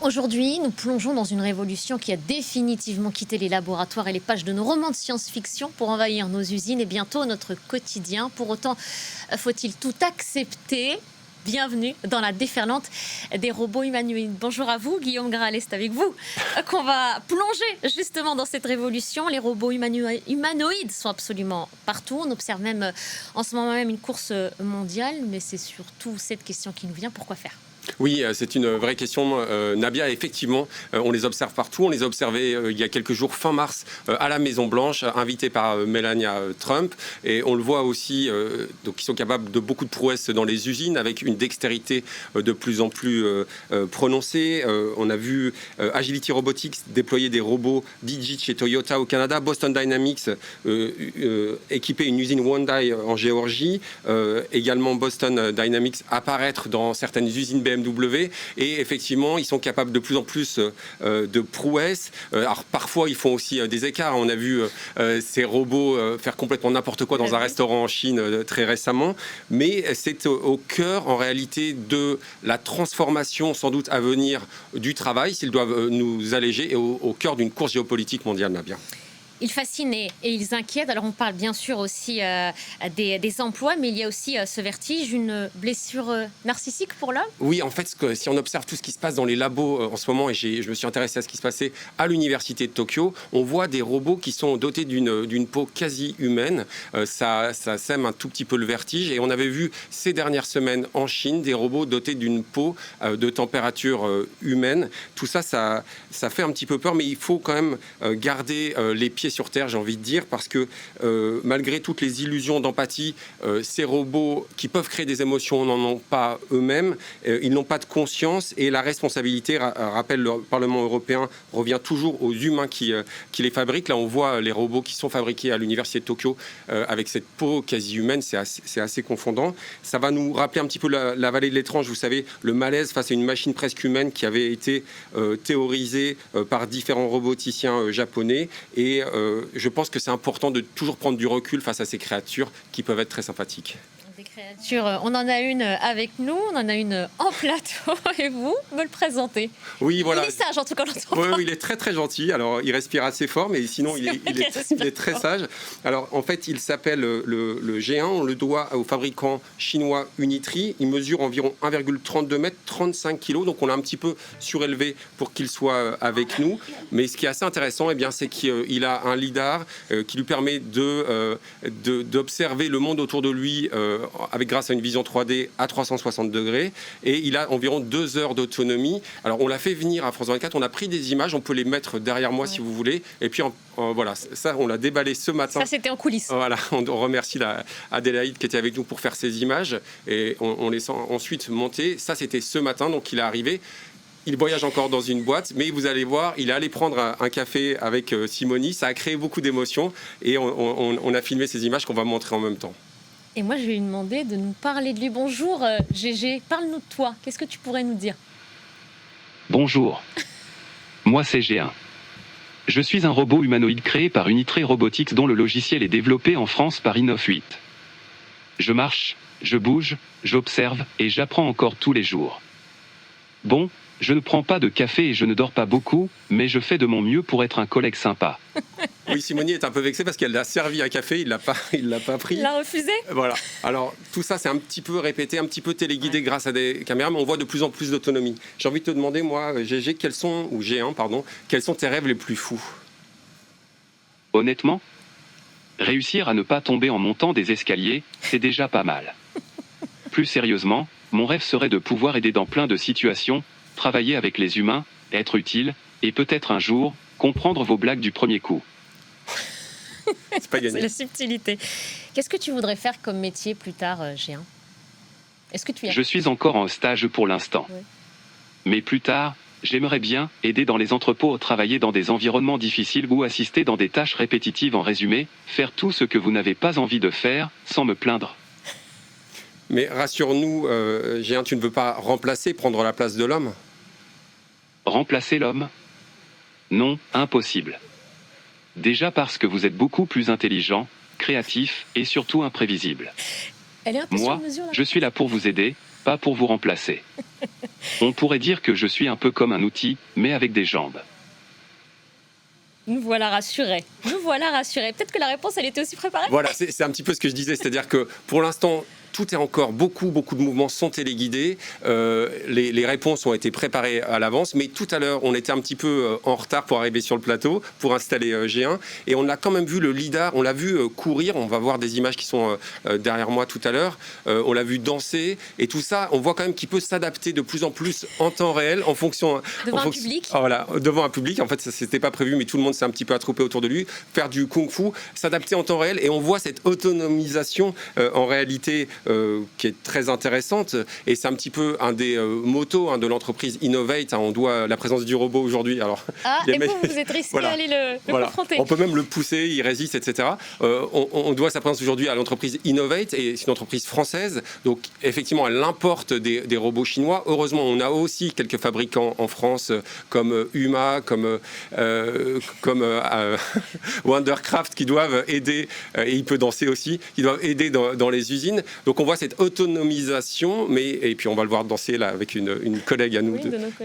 Aujourd'hui, nous plongeons dans une révolution qui a définitivement quitté les laboratoires et les pages de nos romans de science-fiction pour envahir nos usines et bientôt notre quotidien. Pour autant, faut-il tout accepter? Bienvenue dans la déferlante des robots humanoïdes. Bonjour à vous, Guillaume Gralet, c'est avec vous qu'on va plonger justement dans cette révolution. Les robots humanoïdes sont absolument partout. On observe même en ce moment même une course mondiale, mais c'est surtout cette question qui nous vient, pourquoi faire? Oui, c'est une vraie question, Nabia. Effectivement, on les observe partout. On les a observés il y a quelques jours, fin mars, à la Maison-Blanche, invités par Melania Trump. Et on le voit aussi, donc ils sont capables de beaucoup de prouesses dans les usines, avec une dextérité de plus en plus prononcée. On a vu Agility Robotics déployer des robots Digit chez Toyota au Canada, Boston Dynamics équiper une usine Hyundai en Géorgie, également Boston Dynamics apparaître dans certaines usines BMW, et effectivement ils sont capables de plus en plus de prouesses. Alors parfois ils font aussi des écarts. On a vu ces robots faire complètement n'importe quoi dans un restaurant en Chine très récemment, mais c'est au cœur en réalité de la transformation sans doute à venir du travail, s'ils doivent nous alléger, et au cœur d'une course géopolitique mondiale, Nabia. Ils fascinent et ils inquiètent. Alors on parle bien sûr aussi des emplois, mais il y a aussi ce vertige, une blessure narcissique pour l'homme. Oui, en fait, si on observe tout ce qui se passe dans les labos en ce moment, et je me suis intéressé à ce qui se passait à l'université de Tokyo, on voit des robots qui sont dotés d'une peau quasi humaine. Ça sème un tout petit peu le vertige, et on avait vu ces dernières semaines en Chine des robots dotés d'une peau de température humaine. Tout ça, ça fait un petit peu peur, mais il faut quand même garder les pieds sur terre, j'ai envie de dire, parce que malgré toutes les illusions d'empathie, ces robots qui peuvent créer des émotions n'en ont pas eux-mêmes, ils n'ont pas de conscience, et la responsabilité, rappelle le Parlement européen, revient toujours aux humains qui les fabriquent. Là on voit les robots qui sont fabriqués à l'université de Tokyo avec cette peau quasi humaine, c'est assez confondant. Ça va nous rappeler un petit peu la vallée de l'étrange, vous savez, le malaise face à une machine presque humaine qui avait été théorisée par différents roboticiens japonais, et je pense que c'est important de toujours prendre du recul face à ces créatures qui peuvent être très sympathiques. Des créatures, on en a une avec nous, on en a une en plateau, et vous me le présentez. Oui, voilà. Il est sage en tout cas. Oui, il est très très gentil. Alors il respire assez fort, mais sinon il est très sage. Alors en fait, il s'appelle le G1. On le doit au fabricant chinois Unitree. Il mesure environ 1,32 mètres, 35 kilos. Donc on l'a un petit peu surélevé pour qu'il soit avec nous. Mais ce qui est assez intéressant, eh bien, c'est qu'il a un lidar qui lui permet d'observer le monde autour de lui grâce à une vision 3D à 360 degrés, et il a environ 2 heures d'autonomie. Alors on l'a fait venir à France 24, on a pris des images, on peut les mettre derrière moi si vous voulez, et puis voilà, ça on l'a déballé ce matin. Ça c'était en coulisses. Voilà, on remercie Adélaïde qui était avec nous pour faire ces images, et on les sent ensuite monter. Ça c'était ce matin, donc il est arrivé. Il voyage encore dans une boîte, mais vous allez voir, il est allé prendre un café avec Simonie. Ça a créé beaucoup d'émotions, et on a filmé ces images qu'on va montrer en même temps. Et moi, je vais lui demander de nous parler de lui. Bonjour, Gégé, parle-nous de toi. Qu'est-ce que tu pourrais nous dire? Bonjour. Moi, c'est G1. Je suis un robot humanoïde créé par Unitree Robotics dont le logiciel est développé en France par Innov8. Je marche, je bouge, j'observe et j'apprends encore tous les jours. Bon, je ne prends pas de café et je ne dors pas beaucoup, mais je fais de mon mieux pour être un collègue sympa. Oui, Simonie est un peu vexée parce qu'elle l'a servi un café, il l'a pas pris. Il l'a refusé. Voilà. Alors tout ça, c'est un petit peu répété, un petit peu téléguidé grâce à des caméras, mais on voit de plus en plus d'autonomie. J'ai envie de te demander, moi, Gégé, quels sont tes rêves les plus fous? Honnêtement, réussir à ne pas tomber en montant des escaliers, c'est déjà pas mal. Plus sérieusement, mon rêve serait de pouvoir aider dans plein de situations, travailler avec les humains, être utile, et peut-être un jour, comprendre vos blagues du premier coup. C'est pas gagné. C'est la subtilité. Qu'est-ce que tu voudrais faire comme métier plus tard, G1? Est-ce que tu Je suis encore en stage pour l'instant. Oui. Mais plus tard, j'aimerais bien aider dans les entrepôts, travailler dans des environnements difficiles ou assister dans des tâches répétitives. En résumé, faire tout ce que vous n'avez pas envie de faire, sans me plaindre. Mais rassure-nous, G1, tu ne veux pas prendre la place de l'homme? Remplacer l'homme? Non, impossible. Déjà parce que vous êtes beaucoup plus intelligent, créatif et surtout imprévisible. Elle est un peu Moi, sur mesure, là. je suis là pour vous aider, pas pour vous remplacer. On pourrait dire que je suis un peu comme un outil, mais avec des jambes. Nous voilà rassurés. Nous voilà rassurés. Peut-être que la réponse, elle était aussi préparée. Voilà, c'est un petit peu ce que je disais, c'est-à-dire que pour l'instant, tout est encore, beaucoup de mouvements sont téléguidés. Les réponses ont été préparées à l'avance, mais tout à l'heure, on était un petit peu en retard pour arriver sur le plateau, pour installer G1. Et on a quand même vu le lidar, on l'a vu courir. On va voir des images qui sont derrière moi tout à l'heure. On l'a vu danser. Et tout ça, on voit quand même qu'il peut s'adapter de plus en plus en temps réel, en fonction... Devant un public. Voilà, devant un public. En fait, ça, c'était pas prévu, mais tout le monde s'est un petit peu attroupé autour de lui. Faire du kung-fu, s'adapter en temps réel. Et on voit cette autonomisation en réalité... qui est très intéressante, et c'est un petit peu un des motos de l'entreprise Innovate. On doit la présence du robot aujourd'hui. Alors, et vous êtes risqué d'aller le confronter. On peut même le pousser, il résiste, etc. On doit sa présence aujourd'hui à l'entreprise Innovate, et c'est une entreprise française, donc effectivement elle importe des robots chinois. Heureusement, on a aussi quelques fabricants en France comme Huma, comme Wondercraft, qui doivent aider, et il peut danser aussi, qui doivent aider dans les usines. Donc on voit cette autonomisation, et puis on va le voir danser là avec une collègue à nous,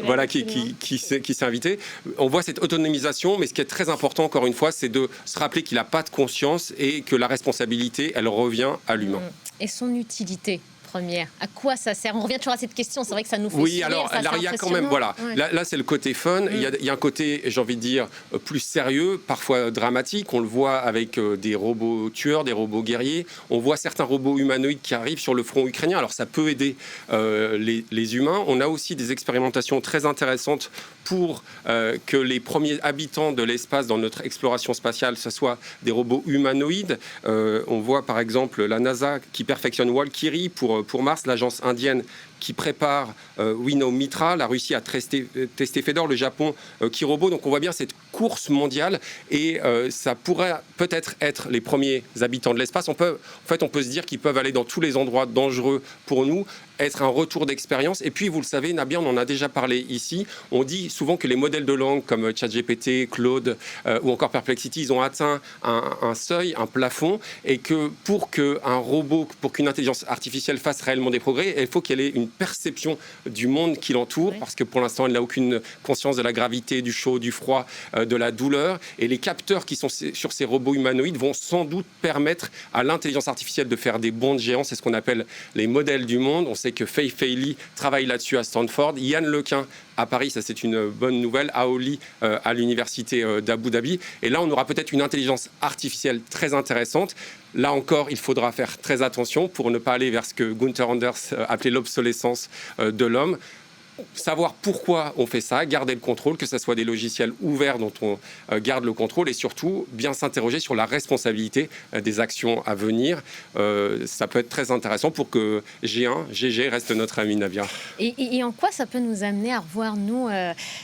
voilà, qui s'est invitée. On voit cette autonomisation, mais ce qui est très important, encore une fois, c'est de se rappeler qu'il n'a pas de conscience et que la responsabilité, elle revient à l'humain. Et son utilité première, à quoi ça sert? On revient toujours à cette question, c'est vrai que ça nous fait sourire, alors ça, il y a quand même, voilà, là c'est le côté fun, il y a un côté, j'ai envie de dire, plus sérieux, parfois dramatique. On le voit avec des robots tueurs, des robots guerriers. On voit certains robots humanoïdes qui arrivent sur le front ukrainien, alors ça peut aider les humains. On a aussi des expérimentations très intéressantes pour que les premiers habitants de l'espace dans notre exploration spatiale, ce soit des robots humanoïdes. On voit par exemple la NASA qui perfectionne Valkyrie pour Mars, l'agence indienne qui prépare Winnow Mitra, la Russie a testé Fedor, le Japon Kirobo. Donc on voit bien cette course mondiale, et ça pourrait peut-être être les premiers habitants de l'espace. On peut se dire qu'ils peuvent aller dans tous les endroits dangereux pour nous, être un retour d'expérience. Et puis vous le savez, Nabia, on en a déjà parlé ici, on dit souvent que les modèles de langue comme ChatGPT, Claude ou encore Perplexity, ils ont atteint un seuil, un plafond, et que pour qu'un robot, pour qu'une intelligence artificielle fasse réellement des progrès, il faut qu'elle ait une perception du monde qui l'entoure, parce que pour l'instant elle n'a aucune conscience de la gravité, du chaud, du froid, de la douleur, et les capteurs qui sont sur ces robots humanoïdes vont sans doute permettre à l'intelligence artificielle de faire des bonds de géants. C'est ce qu'on appelle les modèles du monde. On sait que Fei Fei travaille là-dessus à Stanford, Yann Lequin à Paris, ça c'est une bonne nouvelle, à Oli à l'université d'Abu Dhabi, et là on aura peut-être une intelligence artificielle très intéressante. Là encore, il faudra faire très attention pour ne pas aller vers ce que Gunther Anders appelait l'obsolescence de l'homme. Savoir pourquoi on fait ça, garder le contrôle, que ce soit des logiciels ouverts dont on garde le contrôle, et surtout bien s'interroger sur la responsabilité des actions à venir. Ça peut être très intéressant pour que G1, GG reste notre ami Nabia. Et en quoi ça peut nous amener à revoir, nous,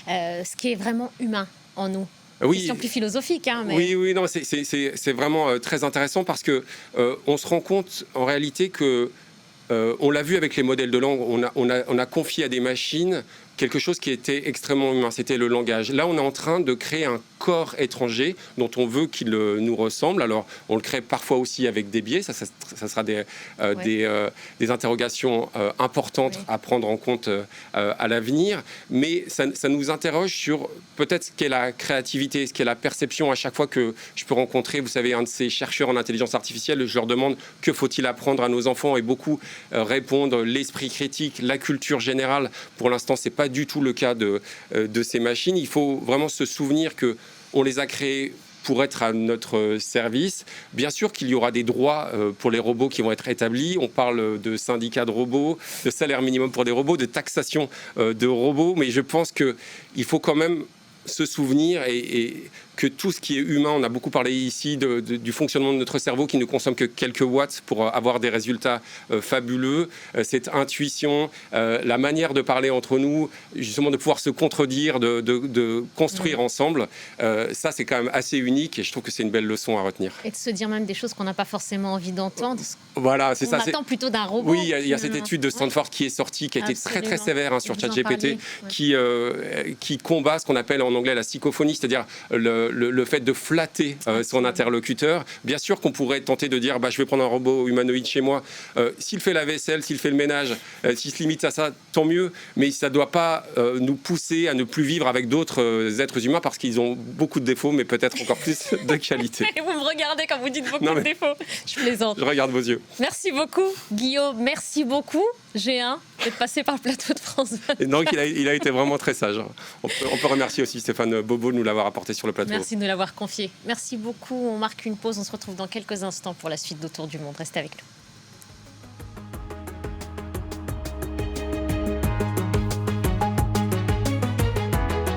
ce qui est vraiment humain en nous? Oui, question plus philosophique, mais... Oui, non, c'est vraiment très intéressant, parce que on se rend compte en réalité que on l'a vu avec les modèles de langue, on a confié à des machines quelque chose qui était extrêmement humain, c'était le langage. Là, on est en train de créer un corps étranger dont on veut qu'il nous ressemble. Alors, on le crée parfois aussi avec des biais. Ça sera des interrogations importantes à prendre en compte à l'avenir. Mais ça nous interroge sur peut-être ce qu'est la créativité, ce qu'est la perception. À chaque fois que je peux rencontrer, vous savez, un de ces chercheurs en intelligence artificielle, je leur demande que faut-il apprendre à nos enfants, et beaucoup répondent l'esprit critique, la culture générale. Pour l'instant, c'est pas du tout le cas de ces machines. Il faut vraiment se souvenir que on les a créés pour être à notre service. Bien sûr qu'il y aura des droits pour les robots qui vont être établis. On parle de syndicats de robots, de salaire minimum pour des robots, de taxation de robots, mais je pense qu'il faut quand même se souvenir et que tout ce qui est humain, on a beaucoup parlé ici du fonctionnement de notre cerveau qui ne consomme que quelques watts pour avoir des résultats fabuleux, cette intuition, la manière de parler entre nous, justement de pouvoir se contredire, de construire ensemble, ça c'est quand même assez unique, et je trouve que c'est une belle leçon à retenir. Et de se dire même des choses qu'on n'a pas forcément envie d'entendre. Voilà, c'est ça. On attend plutôt d'un robot. Oui, il y a cette étude de Stanford qui est sortie, qui a été très très sévère sur ChatGPT, qui combat ce qu'on appelle en en anglais la psychophonie, c'est-à-dire le fait de flatter son interlocuteur. Bien sûr qu'on pourrait tenter de dire je vais prendre un robot humanoïde chez moi. S'il fait la vaisselle, s'il fait le ménage, s'il se limite à ça, tant mieux. Mais ça ne doit pas nous pousser à ne plus vivre avec d'autres êtres humains parce qu'ils ont beaucoup de défauts, mais peut-être encore plus de qualités. Et vous me regardez quand vous dites beaucoup de défauts. Je plaisante. Je regarde vos yeux. Merci beaucoup, Guillaume. Merci beaucoup, G1, d'être passé par le plateau de France 24. Et donc, il a été vraiment très sage. On peut remercier aussi Stéphane Bobo de nous l'avoir apporté sur le plateau. Merci de nous l'avoir confié. Merci beaucoup. On marque une pause. On se retrouve dans quelques instants pour la suite d'Autour du monde. Restez avec nous.